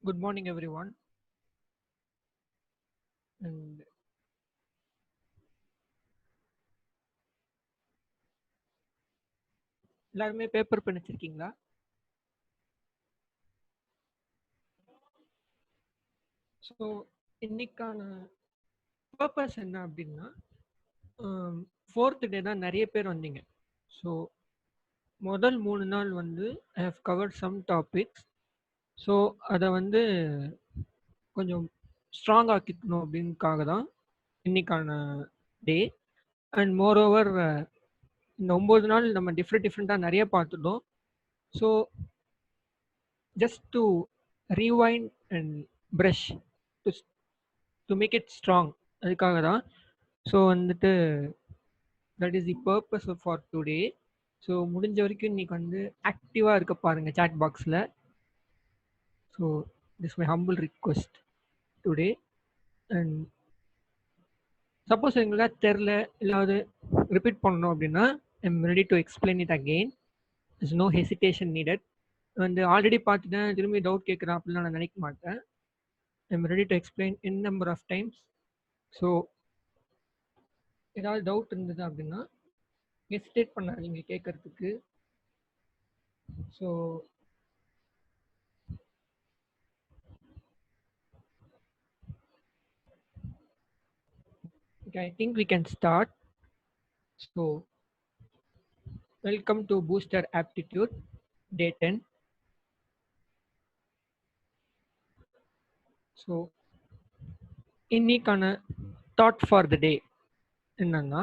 Good morning, everyone. And எல்லாருமே paper pen வச்சிருக்கீங்களா? So இன்னைக்கான பர்பஸ் என்ன அப்படின்னா, ஃபோர்த் டே தான் நிறைய பேர் வந்தீங்க. ஸோ முதல் 3 நாள் வந்து I have covered some topics. So அதை வந்து கொஞ்சம் ஸ்ட்ராங் ஆக்கிக்கணும் அப்படின்னுக்காக தான் இன்னைக்கான டே. அண்ட் மோர் ஓவர் இந்த 9 நாள் நம்ம டிஃப்ரெண்ட்டாக நிறைய பார்த்துட்டோம். So just to rewind and brush to to make it strong, அதுக்காக தான். ஸோ வந்துட்டு that is the purpose for today. So முடிஞ்ச வரைக்கும் இன்னைக்கு வந்து ஆக்டிவாக இருக்க பாருங்கள் சாட் பாக்ஸில். So this my humble request today. And suppose எங்களுக்கு தெரில இல்லாவது ரிப்பீட் பண்ணணும் அப்படின்னா I'm ready to explain it again. Is no hesitation needed. வந்து ஆல்ரெடி பார்த்துட்டேன் திரும்பி டவுட் கேட்குறேன் அப்படிலாம் நான் நினைக்க மாட்டேன். I'm ready to explain in number of times. So ஏதாவது டவுட் இருந்தது அப்படின்னா ஹெசிடேட் பண்ணாதீங்க கேட்கறதுக்கு. So okay, I think we can start. So welcome to Booster Aptitude Day 10. So இன்னைக்கான தாட் ஃபார் த டே என்னன்னா,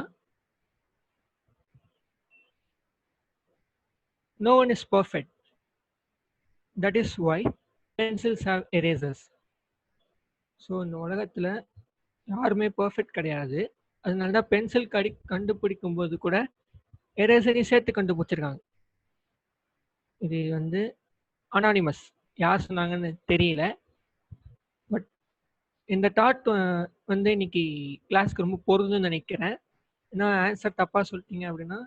no one is perfect. That is why pencils have erasers. So இந்த உலகத்தில் யாருமே பர்ஃபெக்ட் கிடையாது. அதனால தான் பென்சில் கண்டுபிடிக்கும் போது கூட எரேசரையும் சேர்த்து கண்டுபிடிச்சிருக்காங்க. இது வந்து அனானிமஸ், யார் சொன்னாங்கன்னு தெரியல. பட் இந்த தாட் வந்து இன்னைக்கு கிளாஸ்க்கு ரொம்ப பொருந்துன்னு நினைக்கிறேன். ஏன்னா ஆன்சர் தப்பாக சொல்லிட்டீங்க அப்படின்னா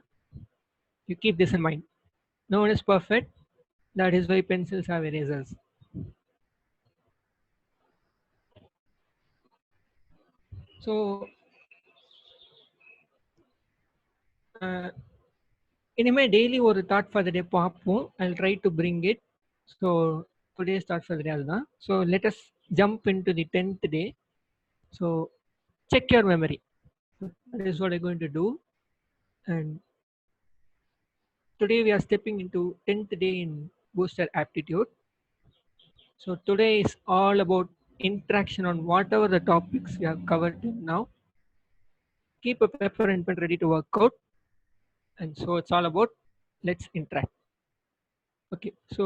you keep this in mind. No one is perfect. That is why pencils have erasers. So இனிமேல் டெய்லி ஒரு தாட் ஃபார் த டே பார்ப்போம். I will try to bring it. So today's thought for the day அதுதான். So let us jump into the 10th day. So check your memory. That is what I'm going to do. And today we are stepping into 10th day in Booster Aptitude. So today is all about interaction on whatever the topics we have covered till now. Keep a paper and pen ready to work out. And so it's all about let's interact. Okay, so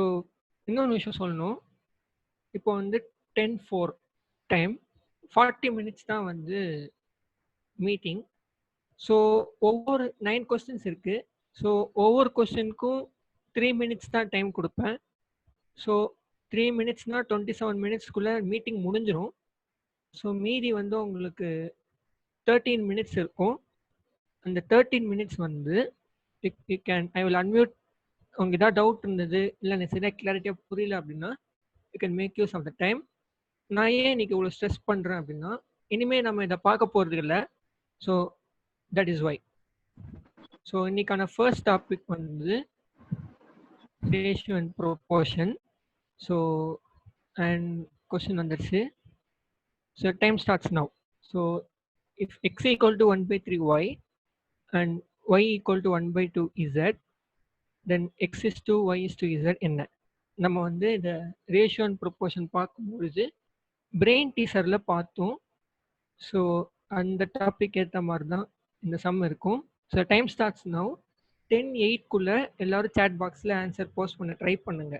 இன்னொன்று விஷயம் சொல்லணும். இப்போ வந்து 10:04 time, 40 minutes தான் வந்து meeting. So ஒவ்வொரு 9 questions இருக்குது. So ஒவ்வொரு கொஸ்டினுக்கும் 3 மினிட்ஸ் தான் டைம் கொடுப்பேன். ஸோ 3 மினிட்ஸ்னால் 27 மினிட்ஸ்க்குள்ளே மீட்டிங் முடிஞ்சிடும். ஸோ மீதி வந்து உங்களுக்கு 13 மினிட்ஸ் இருக்கும். அந்த 13 மினிட்ஸ் வந்து you can I will unmute. உங்களுக்கு ஏதாவது டவுட் இருந்தது இல்லை எனக்கு சரியாக கிளாரிட்டியாக புரியல அப்படின்னா you can make use of the time. நான் ஏன் இன்னைக்கு இவ்வளோ ஸ்ட்ரெஸ் பண்ணுறேன் அப்படின்னா இனிமேல் நம்ம இதை பார்க்க போகிறது இல்லை. So that is why. So இன்னைக்கான ஃபர்ஸ்ட் டாபிக் வந்து ratio and proportion. So and question வந்துருச்சு. So time starts now. So if x equal to 1/3y and y equal to 1/2z, then x is to y is to z என்ன? நம்ம வந்து இந்த ratio and proportion பார்க்கும்பொழுது brain டீசரில் பார்த்தோம். So அந்த topic ஏற்ற மாதிரி தான் இந்த சம் இருக்கும். So time starts now. 10:08 எல்லாரும் சேட் பாக்ஸில் ஆன்சர் போஸ்ட் பண்ண ட்ரை பண்ணுங்க.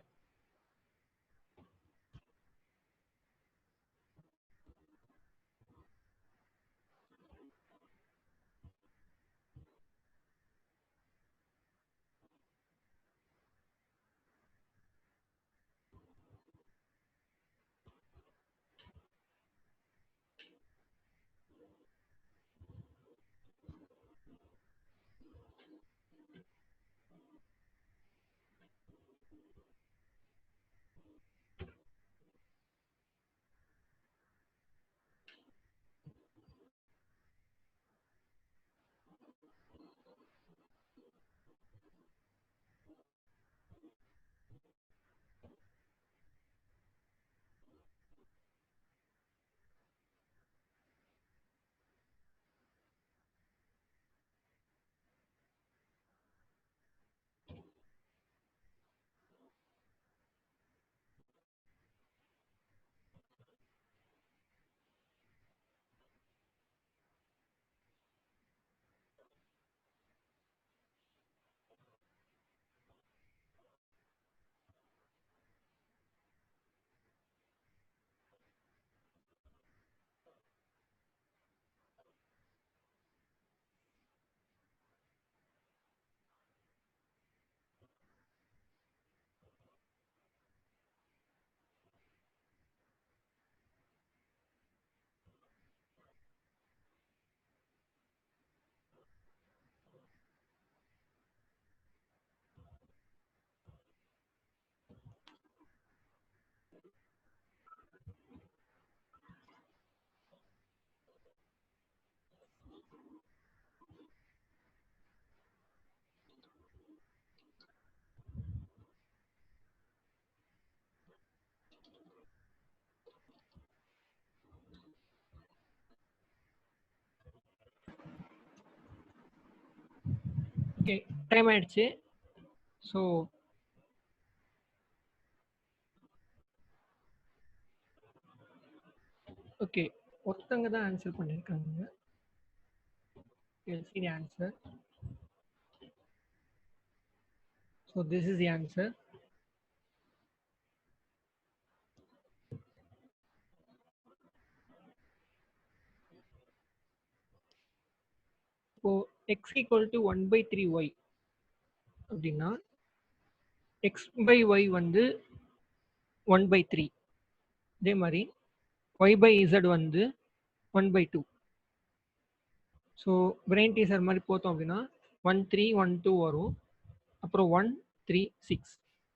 டைம் ஆயிடுச்சு. ஸோ ஓகே, ஒருத்தங்க தான் ஆன்சர் பண்ணியிருக்காங்க. You'll see the answer. So this is the answer. இப்போ x equal to 1/3y அப்படின்னா x by y வந்து 1/3. அதே மாதிரி y by z வந்து 1/2. ஸோ பிரெயின் டீசர் மாதிரி போத்தோம் அப்படின்னா 1 3 1 2 வரும், அப்புறம் 1 3 6.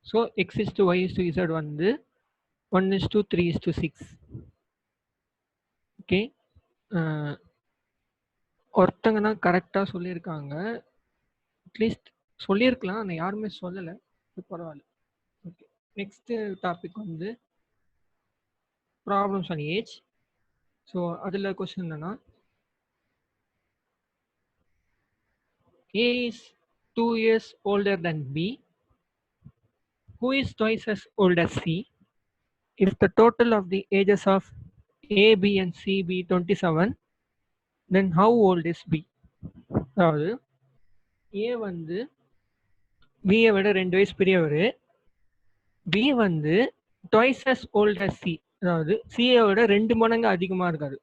So x is to y is to z வந்து 1 is to 3 is to 6. Okay, ஒருத்தங்க தான் கரெக்டாக சொல்லியிருக்காங்க. அட்லீஸ்ட் சொல்லியிருக்கலாம், ஆனால் யாருமே சொல்லலை. பரவாயில்ல. ஓகே, நெக்ஸ்ட் டாபிக் வந்து ப்ராப்ளம்ஸ் ஆன் ஏஜ். ஸோ அதில் கொஸ்டின் என்னன்னா, A is 2 years older than B, who is twice as old as C. If the total of the ages of A, B and C be 27, then how old is B? அதாவது A வந்து பியை விட 2 வயசு பெரியவர், B வந்து twice as old as C, அதாவது சியை விட 2 மடங்கு அதிகமாக இருக்காரு.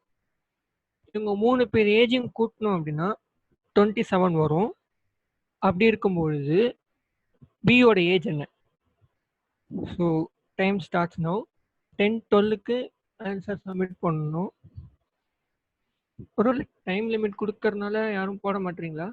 இவங்க 3 பேர் ஏஜும் கூட்டணும் அப்படின்னா 27 வரும். அப்படி இருக்கும்பொழுது பியோட ஏஜ் என்ன? So time starts now. 10:12க்கு ஆன்சர் சப்மிட் பண்ணணும். ஒரு டைம் லிமிட் கொடுக்கறதுனால யாரும் போட மாட்டீங்களா?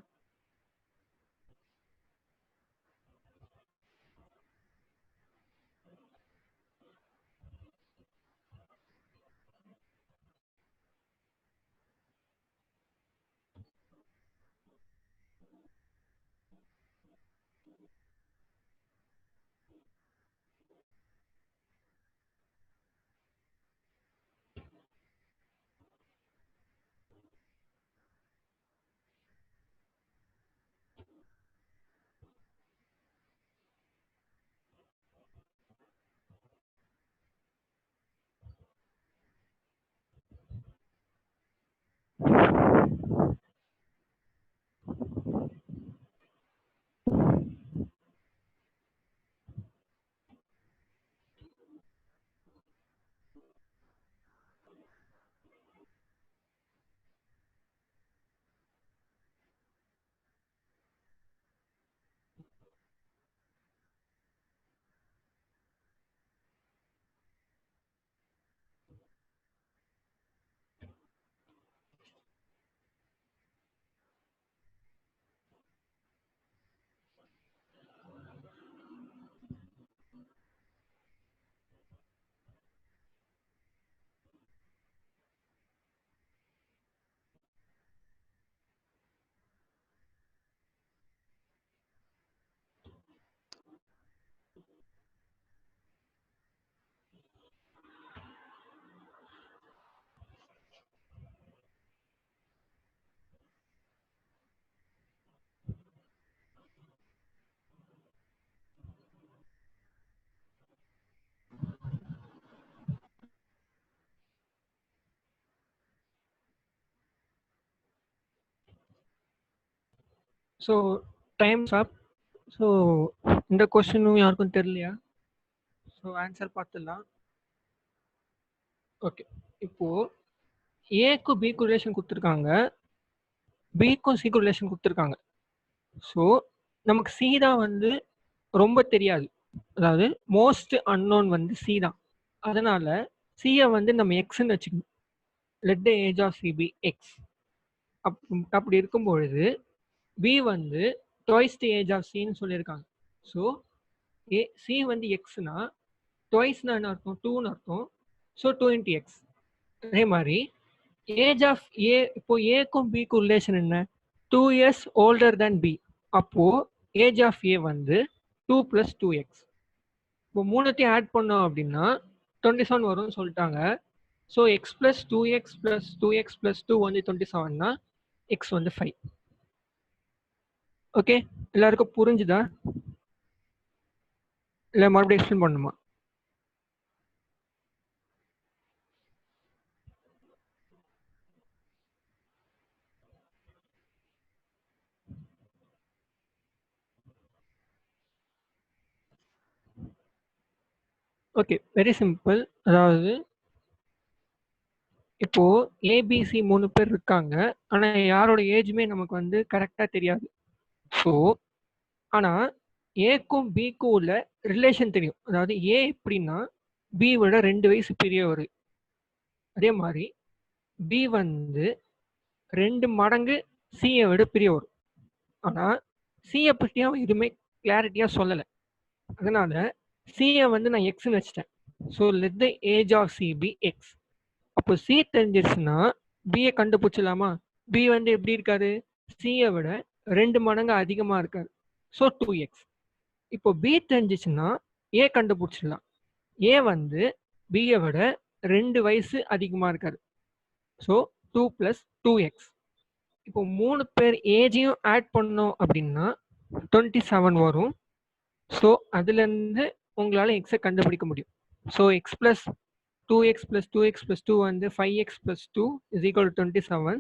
ஸோ டைம்ஸ் அப். ஸோ இந்த கொஸ்டினும் யாருக்கும் தெரியலையா? ஸோ ஆன்சர் பார்த்துடலாம். ஓகே, இப்போ ஏக்கும் பிக்கும் ரிலேஷன் கொடுத்துருக்காங்க, பிக்கும் சிக்கும் ரிலேஷன் கொடுத்துருக்காங்க. ஸோ நமக்கு சி தான் வந்து ரொம்ப தெரியாது, அதாவது மோஸ்ட் அன்னோன் வந்து சி தான். அதனால சியை வந்து நம்ம எக்ஸ்ன்னு வச்சுக்கணும். Let the age of C be X. அப்படி இருக்கும் பொழுது பி வந்து ட்வைஸ் தி ஏஜ் ஆஃப் சின்னு சொல்லியிருக்காங்க. ஸோ சி வந்து எக்ஸ்னா ட்வைஸ்னா என்ன அர்த்தம்? 2ன்னு அர்த்தம். So 2 × x. அதே மாதிரி ஏஜ் ஆஃப் ஏ, இப்போ ஏக்கும் பிக்கும் ரிலேஷன் என்ன? 2 years ஓல்டர் தேன் பி. அப்போ ஏஜ் ஆஃப் ஏ வந்து 2 + 2x. இப்போ மூணுத்தையும் ஆட் பண்ணோம் அப்படின்னா 27 வரும்னு சொல்லிட்டாங்க. ஸோ எக்ஸ் + 2x + 2x + 2 வந்து 27னா எக்ஸ் வந்து 5. ஓகே, எல்லாருக்கும் புரிஞ்சுதா? இல்லை மறுபடியும் எக்ஸ்பிளைன் பண்ணணுமா? Okay, very simple. அதாவது இப்போ ஏபிசி 3 பேர் இருக்காங்க. ஆனா யாரோட ஏஜுமே நமக்கு வந்து கரெக்டா தெரியாது. ஸோ ஆனா ஏக்கும் பிக்கும் உள்ள ரிலேஷன் தெரியும். அதாவது ஏ எப்படின்னா பி விட 2 வயசு பெரியவர். அதே மாதிரி பி வந்து 2 மடங்கு சியை விட பெரியவர். ஆனா சியை பத்தி அவன் எதுவுமே கிளாரிட்டியா சொல்லலை. அதனால சியை வந்து நான் எக்ஸ்ன்னு வச்சிட்டேன். So let the age of C be X. அப்போ சி தெரிஞ்சிருச்சுன்னா பியை கண்டுபிடிச்சலாமா? பி வந்து எப்படி இருக்காரு? சியை விட 2 மடங்கு அதிகமா இருக்காரு. So 2x. இப்போ பி தெரிஞ்சிச்சுன்னா ஏ கண்டுபிடிச்சிடலாம். ஏ வந்து பியை விட 2 வயசு அதிகமா இருக்காரு. So 2 + 2x. இப்போ 3 பேர் ஏஜையும் ஆட் பண்ணோம் அப்படின்னா 27 வரும். ஸோ அதுலேருந்து உங்களால் எக்ஸை கண்டுபிடிக்க முடியும். So X plus 2x + 2x + 2 வந்து 5x + 2 is equal to 27.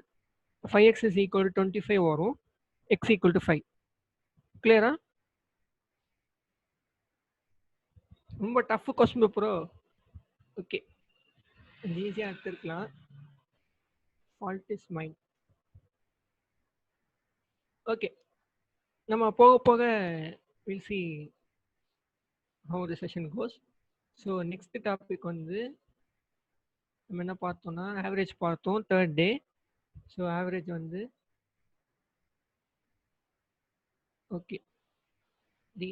5x is equal to 25 வரும். x equal to 5. கிளியரா? ரொம்ப டஃப் கொஸ்டின் ப்ரோ. ஓகே, ஈஸியாக எடுத்துருக்கலாம். Fault is mind. ஓகே, நம்ம போக போக will see how the session goes. So next topic வந்து நம்ம என்ன பார்த்தோம்னா ஆவரேஜ் பார்த்தோம், 3rd டே. ஸோ ஆவரேஜ் வந்து okay, the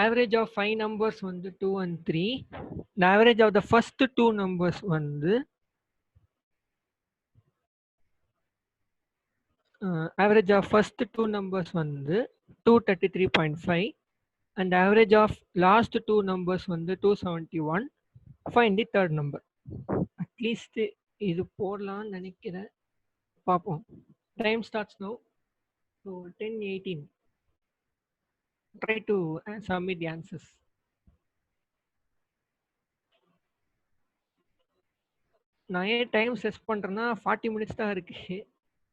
average of 5 numbers வந்து 2 and 3. The average of the first 2 numbers வந்து average of first 2 numbers வந்து 233.5 and average of last 2 numbers வந்து 271. Find the third number. At least இது போடலாம்னு நினைக்கிறேன், பார்ப்போம். Time starts now. So 10:18. Try to submit the answers. நான் ஏன் டைம் செட் பண்ணுறேன்னா 40 மினிட்ஸ் தான் இருக்கு.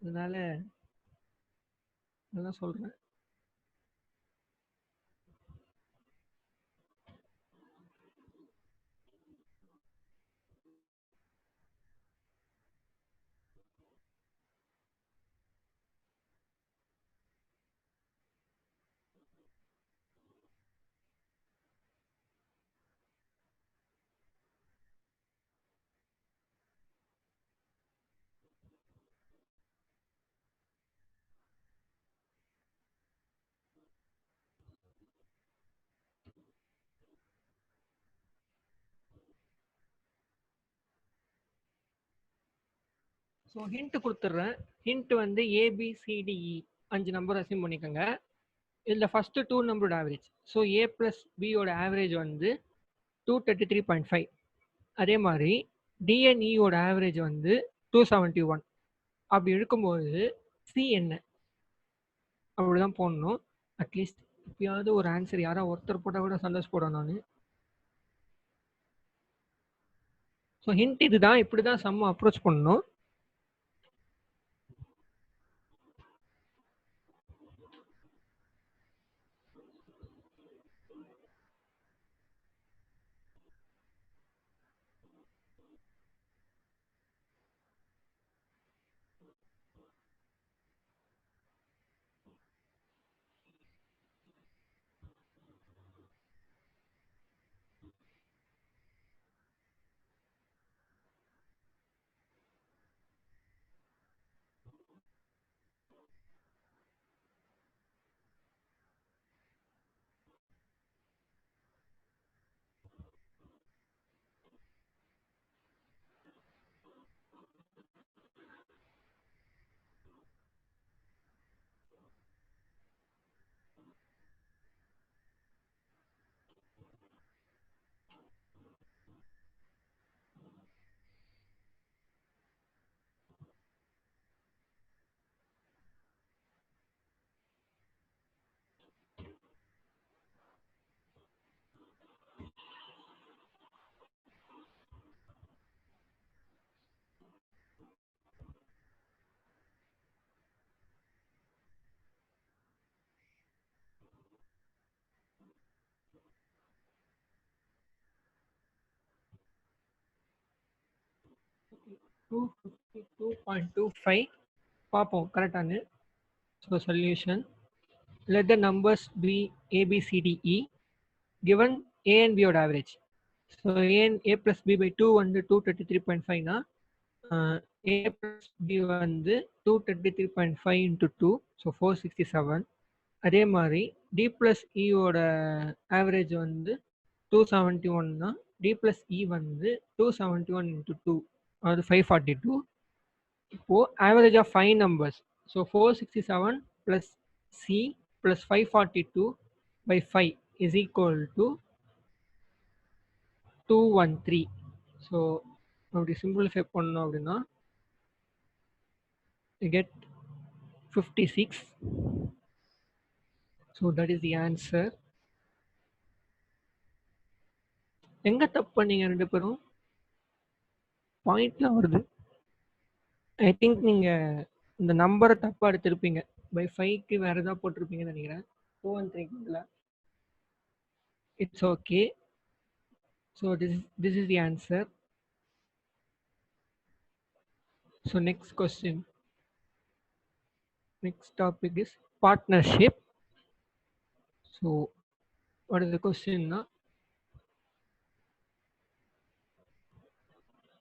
அதனால அதான் சொல்கிறேன். ஸோ ஹிண்ட் கொடுத்துட்றேன். ஹிண்ட் வந்து ஏபிசிடிஇ 5 நம்பர் அசியூம் பண்ணிக்கோங்க. இதில் ஃபஸ்ட்டு 2 நம்பரோட ஆவரேஜ். ஸோ ஏ ப்ளஸ் பியோட ஆவரேஜ் வந்து 233.5. அதே மாதிரி டிஎன்இயோட ஆவரேஜ் வந்து 271. அப்படி இருக்கும்போது சி என்ன அப்படிதான் போடணும். அட்லீஸ்ட் எப்பயாவது ஒரு ஆன்சர் யாராவது ஒருத்தர் போட்டால் கூட சந்தோஷப்படுவேன் நான். ஸோ ஹிண்ட் இதுதான், இப்படி தான் சம் அப்ரோச் பண்ணணும். 252.25 பார்ப்போம் கரெக்டானு. So solution, let the numbers be a b c d e given a and b ஓட average. So a plus b by 2 வந்து 233.5 னா a plus b வந்து 233.5 into 2, ஸோ 467. அதே மாதிரி d plus e ஓட ஆவரேஜ் வந்து 271 னா d plus e வந்து 271 into 2, அதாவது 542. இப்போ average of 5 numbers, so 467 plus c plus 542 by 5 is equal to 213. So அப்படி சிம்பிளிஃபை பண்ணோம் அப்படின்னா you get 56. So that is the answer. எங்க தப்பு பண்ணீங்க ரெண்டு பேரும்? பாயிண்ட்லாம் வருது. ஐ திங்க் நீங்க இந்த நம்பரை தப்பா எடுத்திருப்பீங்க. பை 5க்கு வேற ஏதாவது போட்டிருப்பீங்கன்னு நினைக்கிறேன். 213 it's okay. So this is the answer. So next question. Next topic is partnership. So what is the question now?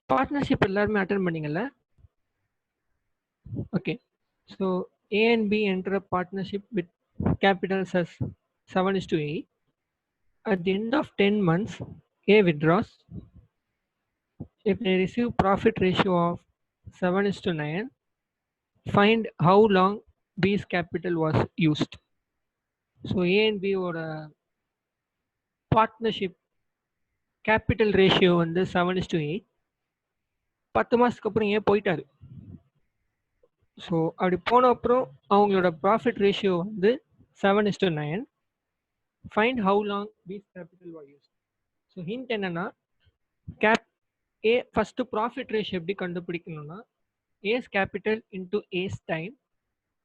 Partnership எல்லாருமே attend பண்ணீங்கல்ல? Okay. So A and B enter a partnership with capitals as 7:8. At the end of 10 months, A withdraws. If they receive profit ratio of 7:9, find how long B's capital was used. So A and B ஓட partnership capital ratio வந்து 7:8. 10 மாதத்துக்கு அப்புறம் ஏன் போயிட்டாரு. So அப்படி போன அப்புறம் அவங்களோட ப்ராஃபிட் ரேஷியோ வந்து 7:9. Find how long B's capital was use. So hint என்னன்னா, ஏ ஃபஸ்ட்டு ப்ராஃபிட் ரேஷியோ எப்படி கண்டுபிடிக்கணும்னா, A's capital into A's time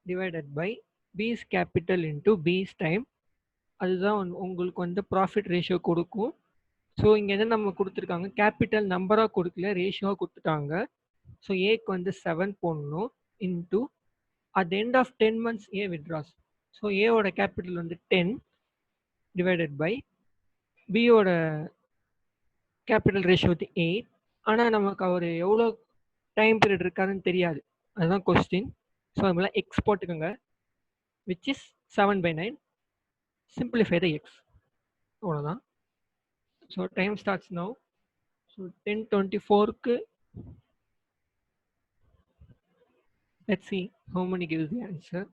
divided by B's capital into B's time. அதுதான் உங்களுக்கு வந்து ப்ராஃபிட் ரேஷியோ கொடுக்கும். ஸோ இங்கே என்ன நம்ம கொடுத்துருக்காங்க, கேபிட்டல் நம்பராக கொடுக்கல, ரேஷியோவாக கொடுத்துட்டாங்க. ஸோ ஏக்கு வந்து 7 போடணும் into at end of 10 months A withdraws. So ஏவோட கேபிட்டல் வந்து 10 டிவைடட் பை பியோட கேபிட்டல் ரேஷியோ வந்து 8. ஆனால் நமக்கு அவர் எவ்வளோ டைம் பீரியட் இருக்காருன்னு தெரியாது, அதுதான் கொஸ்டின். ஸோ அது மேலே எக்ஸ் போட்டுக்கோங்க, which is 7/9. Simplify the x, அவ்வளோதான். So time starts now. So 10:24க்கு let's see how many gives the answer.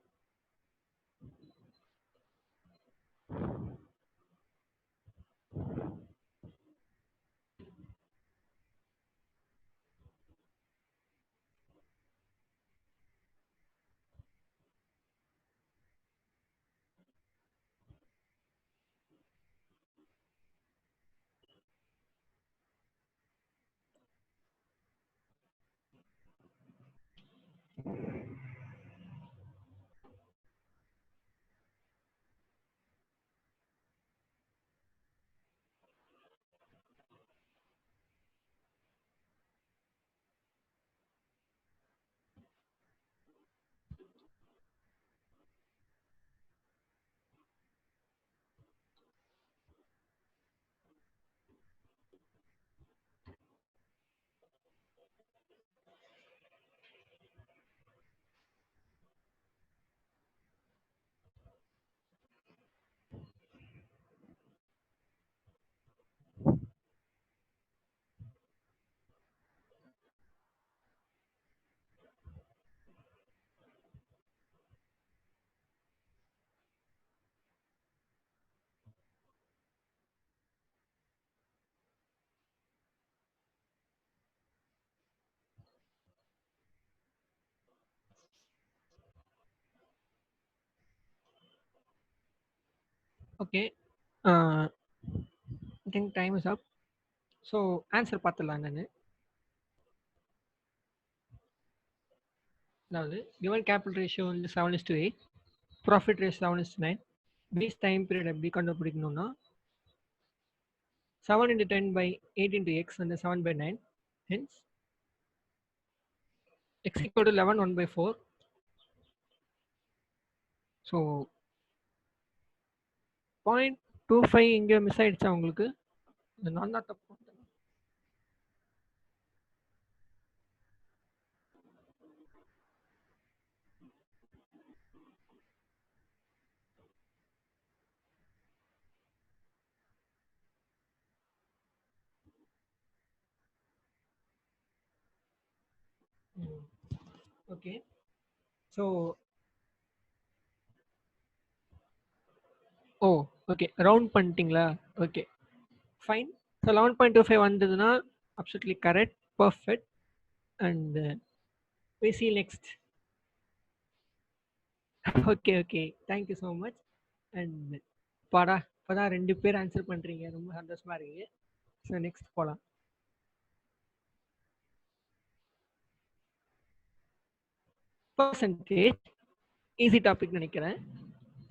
Okay, I think time is up. So answer பார்த்துடலாம் என்னன்னு. அதாவது கிவன் கேபிட்டல் ரேஷியோ வந்து 7:8, profit ratio 7:9. B's time period எப்படி கண்டுபிடிக்கணும்னா 7 into 10 by 8 into x வந்து 7/9. Hence x equal to 11 1 by 4. So 0.25 இங்கே miss ஆயிடுச்சா உங்களுக்கு? நான் தான் தப்பு பண்ணிட்டேன். ஓகே. ஸோ ஓ ஓகே, ரவுண்ட் பண்ணிட்டீங்களா? Okay, fine. ஸோ 11.25 வந்ததுன்னா absolutely correct, perfect. And we see next. Okay okay, thank you so much. And பாடா இப்போதான் 2 பேர் ஆன்சர் பண்ணுறீங்க, ரொம்ப சந்தோஷமா இருக்கு. ஸோ நெக்ஸ்ட் போகலாம். பர்சன்டேஜ் ஈஸி டாபிக் நினைக்கிறேன்.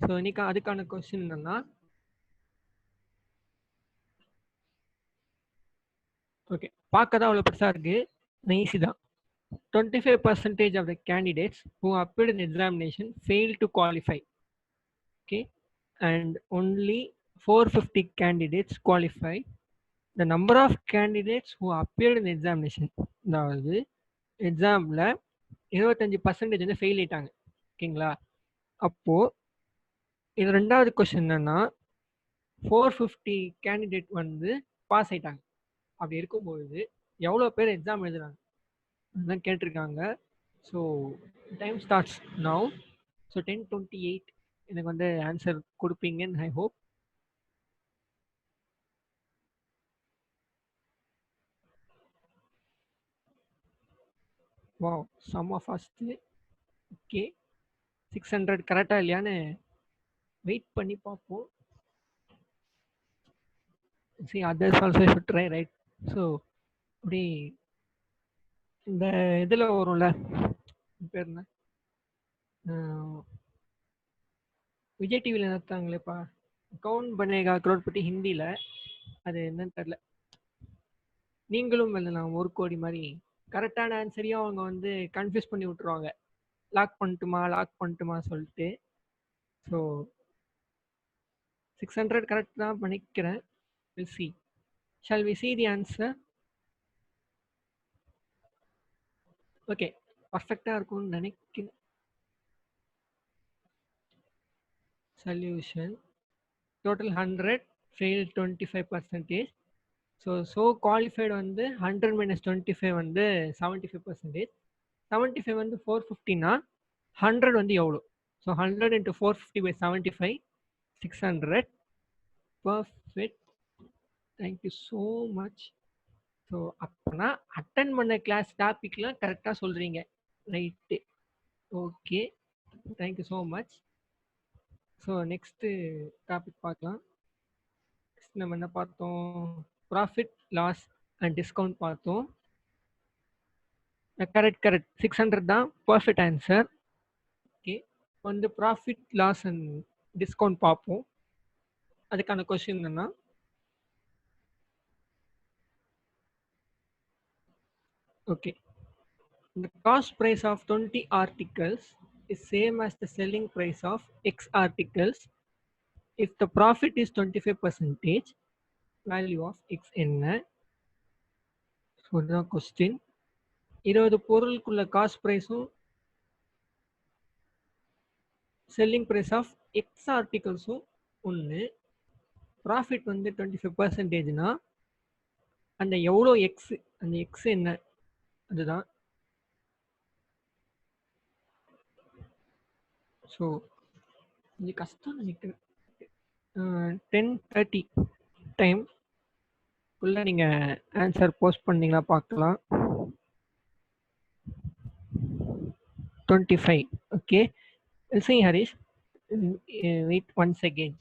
ஸோ இன்னைக்கு அதுக்கான கொஸ்டின் என்னன்னா, ஓகே பார்க்க தான் அவ்வளோ பெருசாக இருக்கு, ஈஸி தான். 25% of the candidates who appeared in examination failed to qualify. Okay, and only 450 candidates qualify. The number of candidates who appeared in examination, அதாவது எக்ஸாமில் 25% வந்து ஃபெயில் ஆயிட்டாங்க. ஓகேங்களா? அப்போ இது ரெண்டாவது கொஸ்டின் என்னன்னா, 450 கேண்டிடேட் வந்து பாஸ் ஆயிட்டாங்க. அப்படி இருக்கும்பொழுது எவ்வளோ பேர் எக்ஸாம் எழுதுறாங்க அதுதான் கேட்டிருக்காங்க. So time starts now. So 10:28 எனக்கு வந்து ஆன்சர் கொடுப்பீங்கன்னு ஐ ஹோப். வாவ், செம்ம ஃபாஸ்ட்டு. ஓகே, 600 கரெக்டாக இல்லையான்னு வெயிட் பண்ணி பார்ப்போம். see others also should try, right? So அப்படி இந்த இதில் வரும்ல, பேர் என்ன, விஜய் டிவியில் நடத்தாங்களேப்பா, கவுன் பனேகா கரோட்பட்டி ஹிந்தியில், அது என்னன்னு தெரில, நீங்களும் எழுதலாம் 1 கோடி மாதிரி. கரெக்டான ஆன்சரையும் அவங்க வந்து கன்ஃபியூஸ் பண்ணி விட்டுருவாங்க, லாக் பண்ணட்டுமா சொல்லிட்டு. ஸோ 600 கரெக்ட் தான் பண்ணிக்கிறேன். Will see. Shall we see the answer? Okay, பர்ஃபெக்டாக இருக்கும்னு நினைக்கிறேன். Solution total 100, fail 25%. So qualified வந்து 100 - 25 வந்து 75%. 75 வந்து 450னா 100 வந்து எவ்வளோ? So 100 × 450/75, 600. Perfect, thank you so much. So அப்போனா அட்டன் பண்ண கிளாஸ் டாபிக்லாம் கரெக்டாக சொல்கிறீங்க, right. Okay, thank you so much. So next topic பார்க்கலாம். நெக்ஸ்ட் நம்ம என்ன பார்த்தோம்? ப்ராஃபிட் லாஸ் அண்ட் டிஸ்கவுண்ட் பார்த்தோம். கரெக்ட் 600 தான் பர்ஃபெக்ட் ஆன்சர். ஓகே, வந்து ப்ராஃபிட் லாஸ் அண்ட் டிஸ்கவுண்ட் பார்ப்போம். அதுக்கான கொஸ்டின் என்னன்னா, okay, the cost price of 20 articles is same as the selling price of X articles. If the profit is 25%, value of X என்ன? So இதுதான் question. 20 பொருளுக்குள்ள cost ப்ரைஸும் selling price of X ஆர்டிகல்ஸும் ஒன்று. Profit வந்து 25%னா அந்த எவ்வளோ X, அந்த X என்ன, அதுதான். ஸோ கொஞ்சம் கஷ்டம் நினைக்கிறேன். 10:30 டைம் குள்ள நீங்கள் ஆன்சர் போஸ்ட் பண்ணீங்களா பார்க்கலாம். 25. Okay, see Harish, wait once again.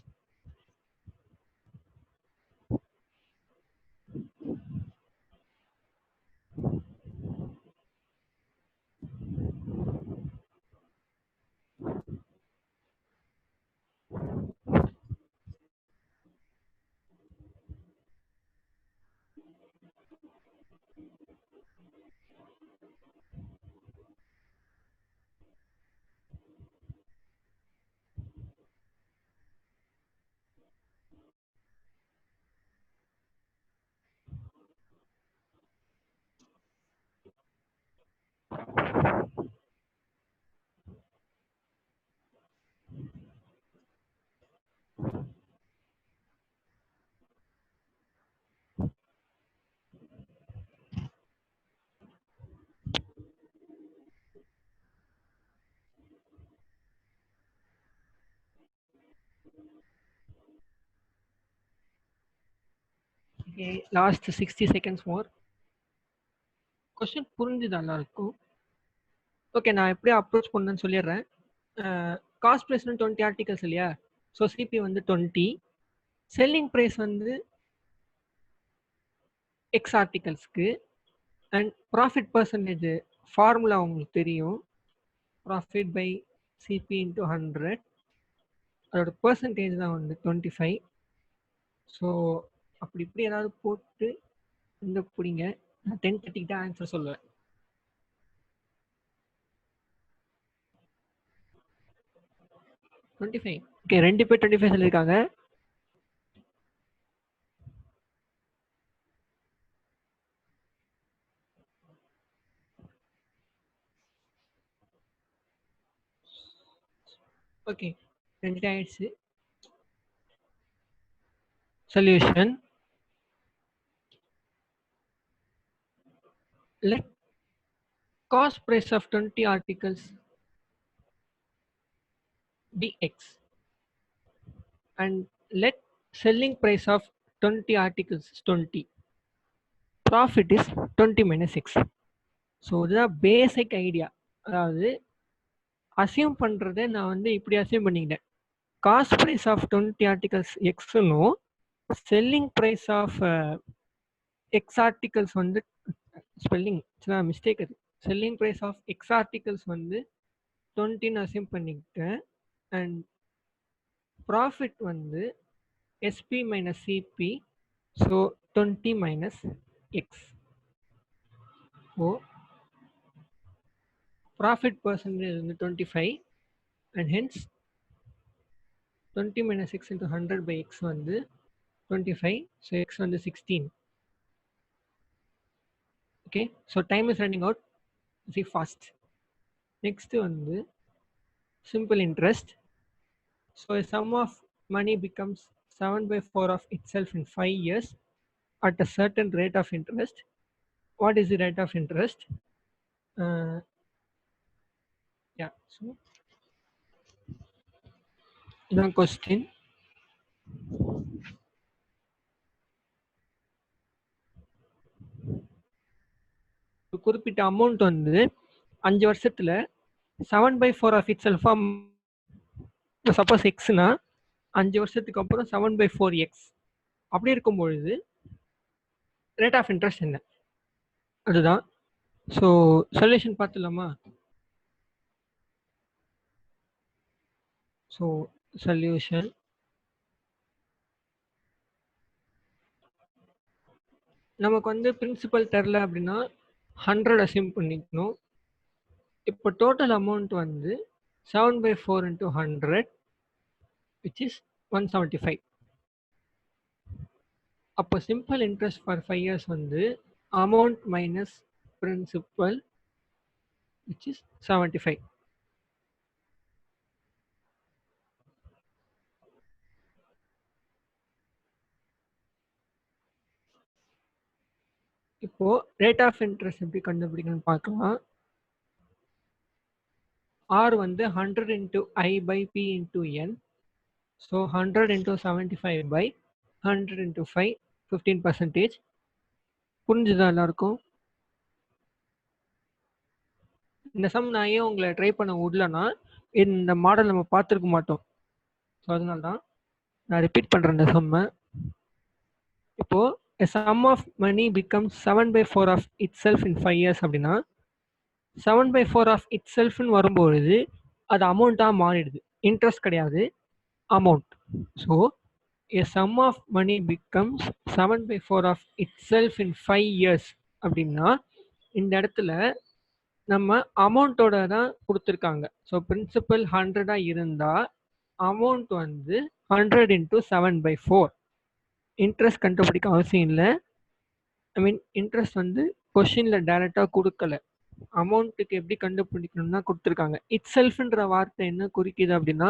Okay, last 60 seconds more. Question புரிஞ்சுது எல்லாருக்கும்? ஓகே, நான் எப்படி அப்ரோச் பண்ணேன்னு சொல்லிடுறேன். காஸ்ட் ப்ரைஸ் 20 ஆர்டிகல்ஸ் இல்லையா? ஸோ சிபி வந்து 20, செல்லிங் ப்ரைஸ் வந்து எக்ஸ் ஆர்டிகல்ஸ்க்கு, அண்ட் ப்ராஃபிட் பர்சன்டேஜ் ஃபார்முலா உங்களுக்கு தெரியும். ப்ராஃபிட் பை சிபி இன்ட்டு 100, அதோட பர்சன்டேஜ் தான் வந்து 25. ஸோ அப்படி இப்படி ஏதாவது போட்டு இந்த பிடிங்க. நான் 10:30 தான் ஆன்சர் சொல்லுவேன். ஓகே, 2 பேர் 25 சொல்லியிருக்காங்க. ஓகே, 2 ஆயிடுச்சு. Solution: let cost price of 20 articles be x and let selling price of 20 articles is 20. Profit is 20 minus x. So இதுதான் பேசிக் ஐடியா. அதாவது அசியூம் பண்ணுறதை நான் வந்து இப்படி அசியூம் பண்ணிக்கிட்டேன். காஸ்ட் ப்ரைஸ் ஆஃப் 20 ஆர்டிகல்ஸ் எக்ஸ்னும் selling price of x articles வந்து spelling mistake. அது selling price of x articles வந்து 20ன்னு அசியூம் பண்ணிக்கிட்டேன். அண்ட் ப்ராஃபிட் வந்து SP minus CP, so 20 minus x. So profit percentage வந்து 25 and hence 20 minus x into 100 by x வந்து 25, so x வந்து 16. Okay, so time is running out, see fast. Next வந்து simple interest. So a sum of money becomes 7/4 of itself in 5 years at a certain rate of interest. What is the rate of interest? Yeah, so the question. குறிப்பிட்ட amount வந்து 5 வருஷத்துல 7/4 of it செல்ஃபா, suppose எக்ஸ்னா 5 வருஷத்துக்கு அப்புறம் 7/4 X. அப்படி இருக்கும் பொழுது rate of interest என்ன? அதுதான். ஸோ சொல்யூஷன் பார்த்துலாமா? ஸோ சொல்யூஷன்: நமக்கு வந்து பிரின்சிபல் தெரில அப்படின்னா 100 அசியூம் பண்ணிக்கணும். இப்போ டோட்டல் அமௌண்ட் வந்து 7/4 into 100 which is 175. அப்போ சிம்பிள் இன்ட்ரெஸ்ட் ஃபார் 5 years வந்து amount minus principal which is 75. இப்போ ரேட் ஆஃப் இன்ட்ரெஸ்ட் எப்படி கண்டுபிடிக்கணும்னு பார்க்கலாம். ஆர் வந்து 100 into I by P into N. So 100 into 75 by 100 into 5, 15%. புரிஞ்சுதா எல்லாருக்கும்? இந்த சம் நான் ஏன் உங்களை ட்ரை பண்ண விடலன்னா, இந்த மாடல் நம்ம பார்த்துருக்க மாட்டோம். ஸோ அதனால தான் நான் ரிப்பீட் பண்ணுறேன் இந்த சம்மை. இப்போது a sum of money becomes 7/4 of itself in 5 years அப்படின்னா 7/4 of itselfன்னு வரும்பொழுது அது அமௌண்ட்டாக மாறிடுது. இன்ட்ரெஸ்ட் கிடையாது, amount. So a sum of money becomes 7/4 of itself in 5 years அப்படின்னா இந்த இடத்துல நம்ம அமௌண்ட்டோட தான் கொடுத்துருக்காங்க. ஸோ பிரின்சிபல் 100 இருந்தால் அமௌண்ட் வந்து 100 into 7/4. இன்ட்ரெஸ்ட் கண்டுபிடிக்க அவசியம் இல்லை. ஐ மீன் இன்ட்ரெஸ்ட் வந்து கொஷினில் டைரெக்டாக கொடுக்கல. அமௌண்ட்டுக்கு எப்படி கண்டுபிடிக்கணும்னா கொடுத்துருக்காங்க. இட் செல்ஃப்ன்ற வார்த்தை என்ன குறிக்குது அப்படின்னா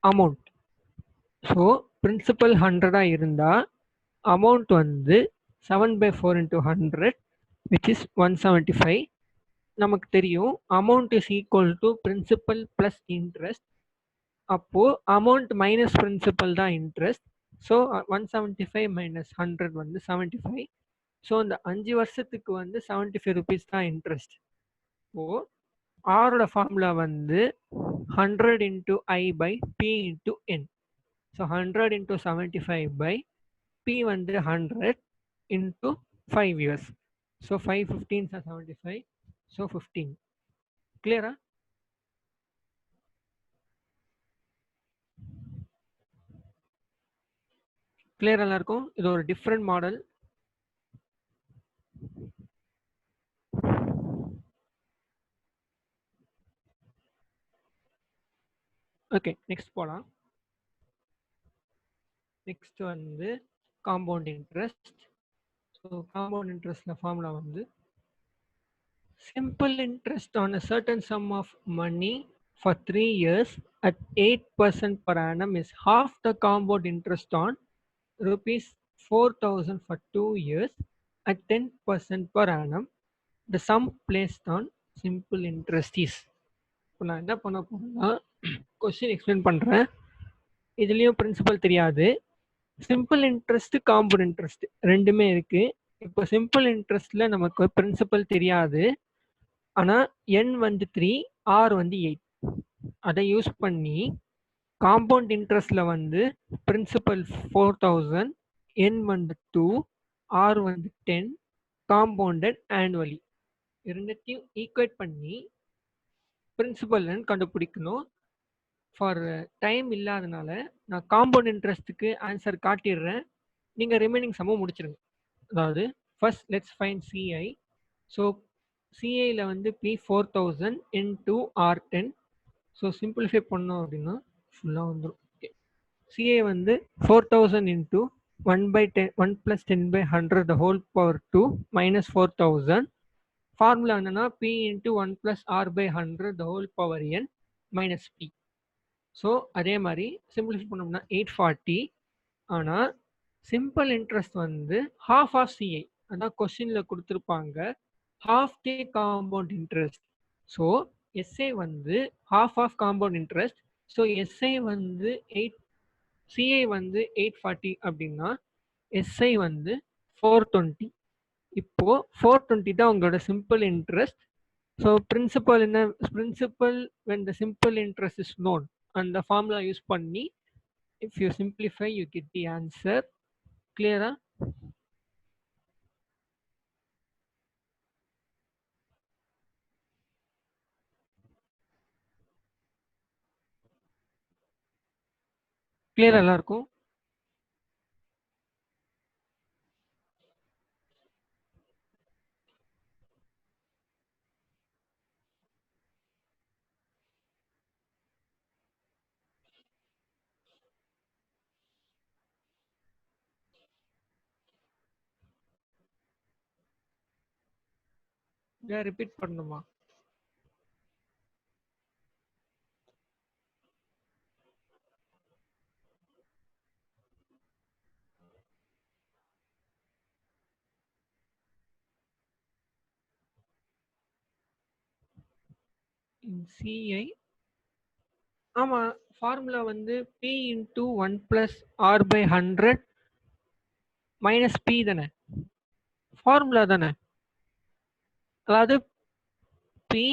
அமௌண்ட். ஸோ பிரின்சிபல் 100 இருந்தால் அமௌண்ட் வந்து 7/4 into 100 which is 175. நமக்கு தெரியும் amount is equal to principal plus interest. அப்போது அமௌண்ட் மைனஸ் பிரின்சிபல் தான் இன்ட்ரெஸ்ட். ஸோ 175 மைனஸ் 100 வந்து 75. ஸோ இந்த 5 வருஷத்துக்கு வந்து 75 rupees தான் இன்ட்ரெஸ்ட். ஸோ ஆரோட ஃபார்முலா வந்து 100 into I by P into N. So 100 into 75 by P வந்து 100 into 5 years. So 5 15s are 75. So 15. கிளியரா? கிளியர் எல்லாருக்கும்? இது ஒரு டிஃப்ரெண்ட் மாடல். ஓகே, நெக்ஸ்ட் போகலாம். நெக்ஸ்ட் வந்து காம்பவுண்ட் இன்ட்ரெஸ்ட். ஸோ காம்பவுண்ட் இன்ட்ரெஸ்ட்ல ஃபார்முலா வந்து simple interest on a certain sum of money for 3 years at 8% per annum is half the compound interest on rupees 4,000 for 2 years at 10% per annum. The sum placed on simple interest is. இப்போ நான் என்ன பண்ண போறேன்னா question explain பண்ணுறேன். இதுலேயும் principal தெரியாது. Simple interest compound interest ரெண்டுமே இருக்கு. இப்போ சிம்பிள் இன்ட்ரெஸ்ட்ல நமக்கு பிரின்சிபல் தெரியாது, ஆனால் n வந்து 3, r வந்து 8. அதை யூஸ் பண்ணி காம்பவுண்ட் இன்ட்ரெஸ்ட்ல வந்து பிரின்சிபல் 4000, n வந்து 2, r வந்து 10, காம்பவுண்டட் ஆனுவலி இரண்டையும் ஈக்குவேட் பண்ணி பிரின்சிபல் கண்டுபிடிக்கணும். ஃபார் டைம் இல்லாதனால நான் காம்பவுண்ட் இன்ட்ரெஸ்ட்டுக்கு ஆன்சர் காட்டிடுறேன். நீங்கள் ரிமைனிங் சம்மும் முடிச்சிருங்க. அதாவது first let's find CI. So சிஐயில் வந்து P 4000 into R 10. So simplify பண்ணோம் அப்படின்னா ஃபுல்லாக வந்துடும். ஓகே, சிஐ வந்து 4000 into 1/10 1 + 10/100 the whole power 2 minus 4000. Formula என்னன்னா P into 1 + r/100 the whole power n minus p. So அதே மாதிரி சிம்பிளிஃபை பண்ணோம்னா 840. ஆனால் சிம்பிள் இன்ட்ரெஸ்ட் வந்து half ஆஃப் சிஐ, அதான் கொஸ்டினில் கொடுத்துருப்பாங்க, half the compound interest. So SI வந்து half of compound interest. So SI வந்து 8, சிஐ வந்து 840 அப்படின்னா எஸ்ஐ வந்து 420. இப்போ 420 தான் உங்களோட சிம்பிள் இன்ட்ரெஸ்ட். ஸோ பிரின்சிபல் என்ன? Principal when the simple interest is known, அந்த ஃபார்முலா யூஸ் பண்ணி if you simplify you get the answer. கிளியரா? கிளியரா எல்லாருக்கும்? ரிப்பீட் பண்ணணுமா? சிஐ ஆமாம், ஃபார்முலா வந்து P into 1 + r/100 minus P தானே? ஃபார்முலா தானே? அதாவது பி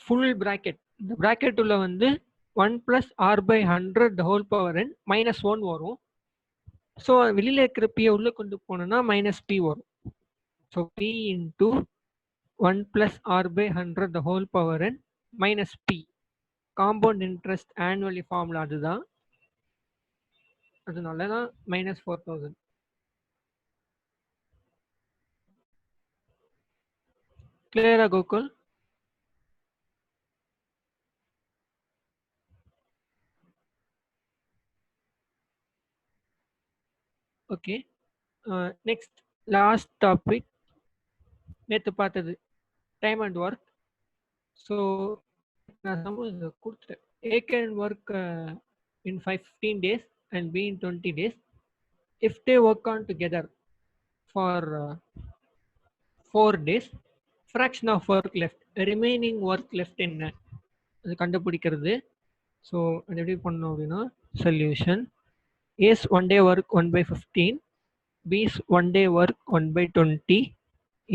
ஃபுல் பிராக்கெட், இந்த பிராக்கெட் உள்ள வந்து 1 + r/100 the whole power n minus 1 வரும். ஸோ வெளியில் இருக்கிற பியை உள்ளே கொண்டு போனோம்னா மைனஸ் பி வரும். So P into 1 + r/100 the whole power n minus p. Compound interest annually formula அதுதான், அதனால தான் மைனஸ் 4000. கிளியரா Gokul? Okay, next last topic நேற்று பார்த்தது டைம் அண்ட் ஒர்க். ஸோ நான் சமூக கொடுத்துட்டேன். A can work in 15 days and B in 20 days if they work on together for 4 days. Fraction of work left, remaining work left என்ன அது கண்டுபிடிக்கிறது. So அது எப்படி பண்ணோம் அப்படின்னா solution A's 1 day work 1 by 15, B's 1 day work 1 by 20,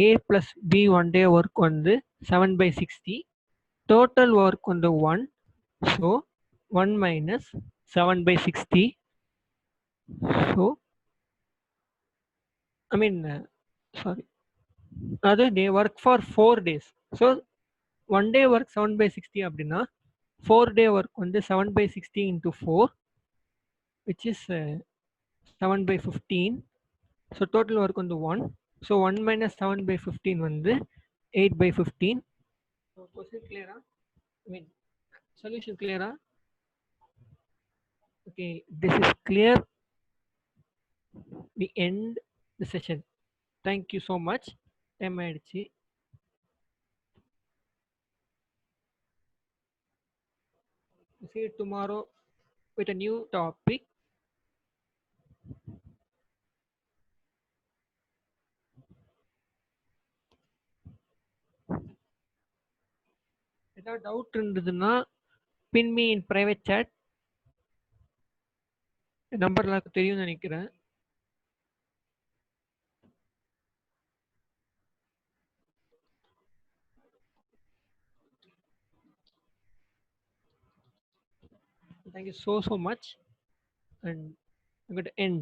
A plus B 1 day work 7 by 60, total work 1, so 1 minus 7 by 60. So I mean, sorry, other they work for 4 days. So 1 day work 7 by 60 அப்படின்னா 4 day work 7 by 60 into 4, which is 7 by 15. So total work 1. So 1 minus 7 by 15 8 by 15. So question clear? I mean, solution clear? Okay, this is clear. We end the session. Thank you so much. Time ஆயிடுச்சு. See you tomorrow with a new topic. ஏதாவது doubt இருந்ததுன்னா pin me in private chat. Number எல்லாருக்கும் தெரியும்னு நினைக்கிறேன். Thank you so much, and I'm going to end.